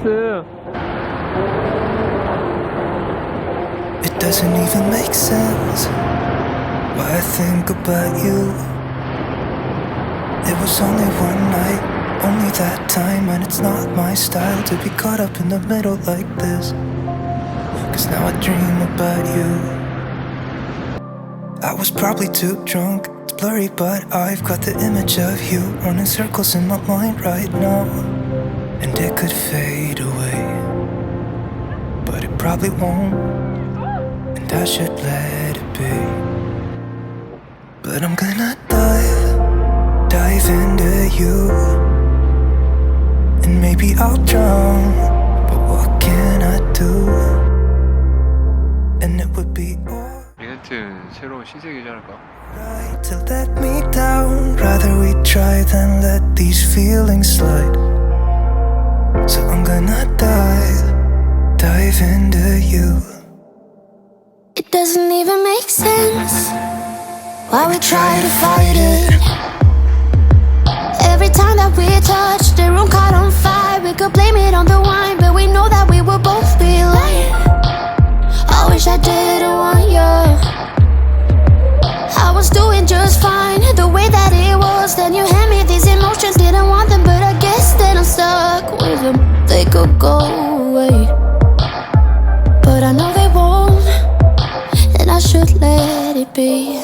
찬스. It doesn't even make sense why I think about you. It was only one night, only that time, and it's not my style to be caught up in the middle like this. Cause now I dream about you. I was probably too drunk, it's blurry, but I've got the image of you running circles in my mind right now. And it could fade away, but it probably won't, and I should let it be. But I'm gonna dive into you, and maybe I'll drown, but what can I do? And it would be 데이트 새로운 시작이지 않을까? alright to let me down. Rather we try than let these feelings slide. So I'm gonna dive into you. It doesn't even make sense why we try to fight it. Every time that we touch, the room caught on fire. We could blame it on the wine, but we know that we will both be lying. I wish I didn't want you. I was doing just fine, the way that it was. Then you hand me these emotions, didn't want them, but I guess that I'm stuck with them. They could go away, but I know they won't, and I should let it be.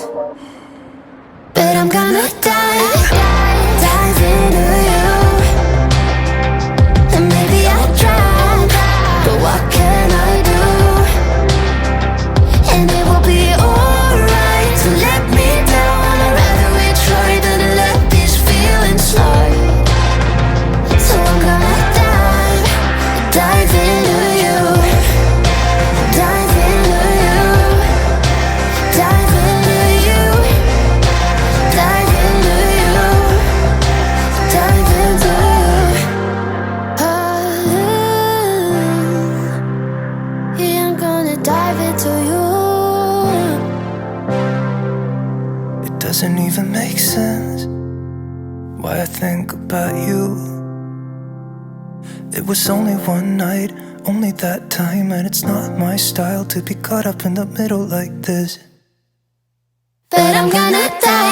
But I'm gonna dive into you, and maybe I'll try, but what can I do? And it will be alright to let me down. I'd rather we try than let these feelings slide. So I'm gonna dive into you, dive into you, dive into you, dive into you, dive into you. Yeah, I'm gonna dive into you. It doesn't even make sense why I think about you. It was only one night, only that time, and it's not my style to be caught up in the middle like this. But I'm gonna dive